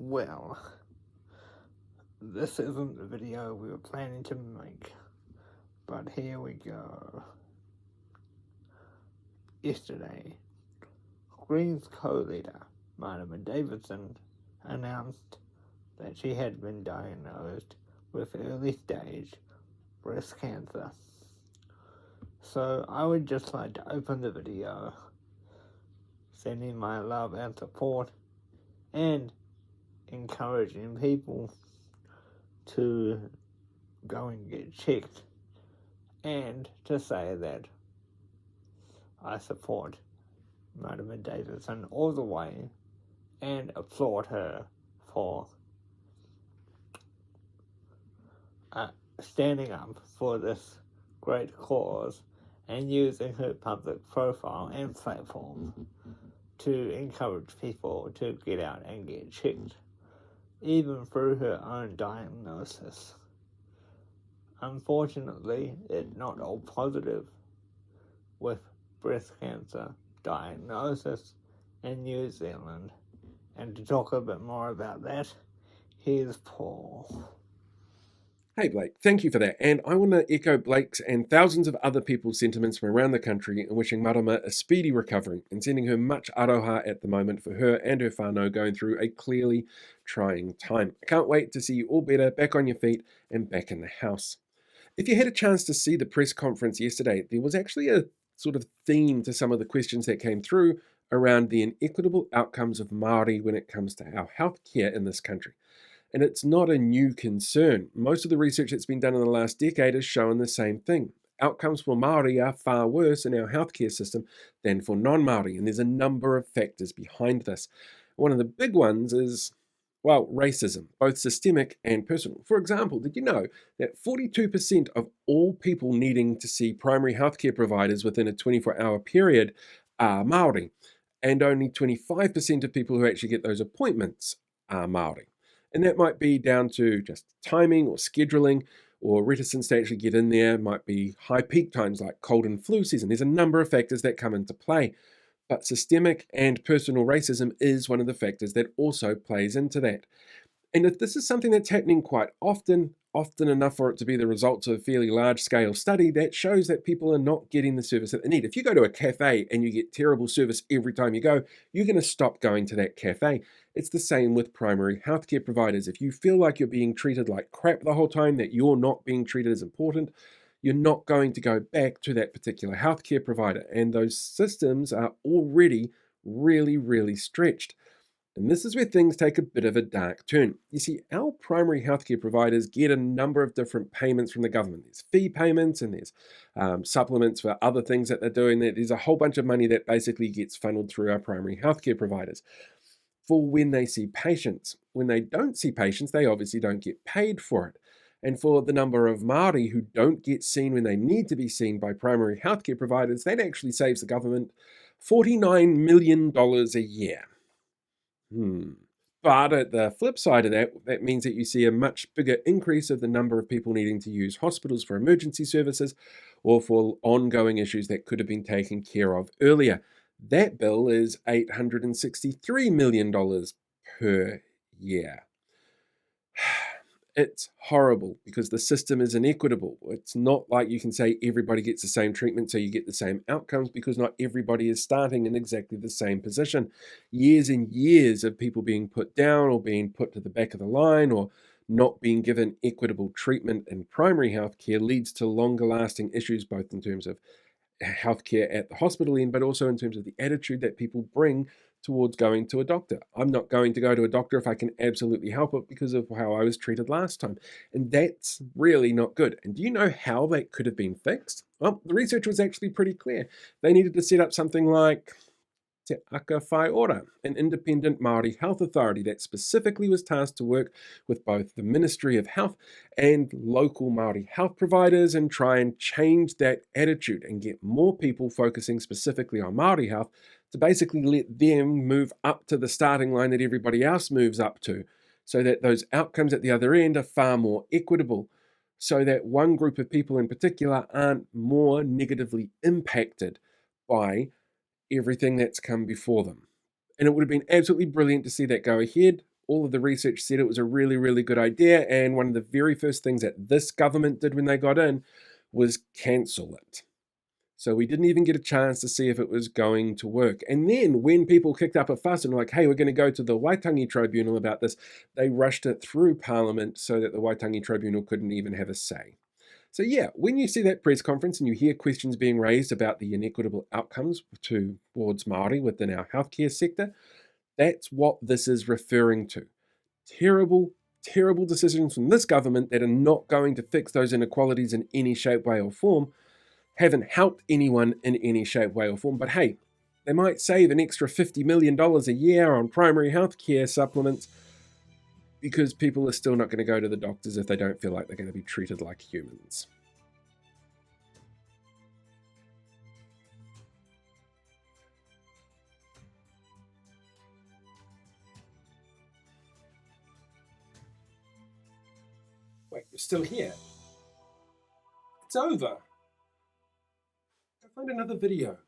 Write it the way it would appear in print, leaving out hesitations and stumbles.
Well, this isn't the video we were planning to make, but here we go. Yesterday, Green's co-leader, Marama Davison, announced that she had been diagnosed with early stage breast cancer. So I would just like to open the video, sending my love and support, and encouraging people to go and get checked, and to say that I support Marama Davison all the way and applaud her for standing up for this great cause and using her public profile and platform to encourage people to get out and get checked, even through her own diagnosis. Unfortunately, it's not all positive with breast cancer diagnosis in New Zealand. And to talk a bit more about that, here's Paul. Hey Blake, thank you for that. And I want to echo Blake's and thousands of other people's sentiments from around the country in wishing Marama a speedy recovery and sending her much aroha at the moment for her and her whānau going through a clearly trying time. I can't wait to see you all better, back on your feet and back in the house. If you had a chance to see the press conference yesterday, there was actually a sort of theme to some of the questions that came through around the inequitable outcomes of Māori when it comes to our healthcare in this country. And it's not a new concern. Most of the research that's been done in the last decade has shown the same thing. Outcomes for Māori are far worse in our healthcare system than for non-Māori, and there's a number of factors behind this. One of the big ones is, well, racism, both systemic and personal. For example, did you know that 42% of all people needing to see primary healthcare providers within a 24-hour period are Māori, and only 25% of people who actually get those appointments are Māori? And that might be down to just timing or scheduling or reticence to actually get in there. It might be high peak times like cold and flu season. There's a number of factors that come into play. But systemic and personal racism is one of the factors that also plays into that. And if this is something that's happening quite often enough for it to be the results of a fairly large-scale study, that shows that people are not getting the service that they need. If you go to a cafe and you get terrible service every time you go, you're going to stop going to that cafe. It's the same with primary healthcare providers. If you feel like you're being treated like crap the whole time, that you're not being treated as important, you're not going to go back to that particular healthcare provider. And those systems are already really, really stretched. And this is where things take a bit of a dark turn. You see, our primary healthcare providers get a number of different payments from the government. There's fee payments and there's supplements for other things that they're doing. There's a whole bunch of money that basically gets funneled through our primary healthcare providers for when they see patients. When they don't see patients, they obviously don't get paid for it. And for the number of Māori who don't get seen when they need to be seen by primary healthcare providers, that actually saves the government $49 million a year. But at the flip side of that, that means that you see a much bigger increase of the number of people needing to use hospitals for emergency services or for ongoing issues that could have been taken care of earlier. That bill is $863 million per year. It's horrible because the system is inequitable. It's not like you can say everybody gets the same treatment so you get the same outcomes, because not everybody is starting in exactly the same position. Years and years of people being put down or being put to the back of the line or not being given equitable treatment in primary healthcare leads to longer lasting issues, both in terms of healthcare at the hospital end, but also in terms of the attitude that people bring towards going to a doctor. I'm not going to go to a doctor if I can absolutely help it because of how I was treated last time. And that's really not good. And do you know how that could have been fixed? Well, the research was actually pretty clear. They needed to set up something like Te Aka Whai Ora, an independent Māori health authority that specifically was tasked to work with both the Ministry of Health and local Māori health providers and try and change that attitude and get more people focusing specifically on Māori health to basically let them move up to the starting line that everybody else moves up to, so that those outcomes at the other end are far more equitable, so that one group of people in particular aren't more negatively impacted by everything that's come before them. And it would have been absolutely brilliant to see that go ahead. all of the research said it was a really, really good idea, and one of the very first things that this government did when they got in was cancel it. So we didn't even get a chance to see if it was going to work. And then when people kicked up a fuss and were like, hey, we're going to go to the Waitangi Tribunal about this, they rushed it through Parliament so that the Waitangi Tribunal couldn't even have a say. So yeah, when you see that press conference and you hear questions being raised about the inequitable outcomes towards Māori within our healthcare sector, that's what this is referring to. Terrible, terrible decisions from this government that are not going to fix those inequalities in any shape, way or form, haven't helped anyone in any shape, way or form, but hey, they might save an extra $50 million a year on primary healthcare supplements because people are still not going to go to the doctors if they don't feel like they're going to be treated like humans. Wait, you're still here? It's over. Go find another video.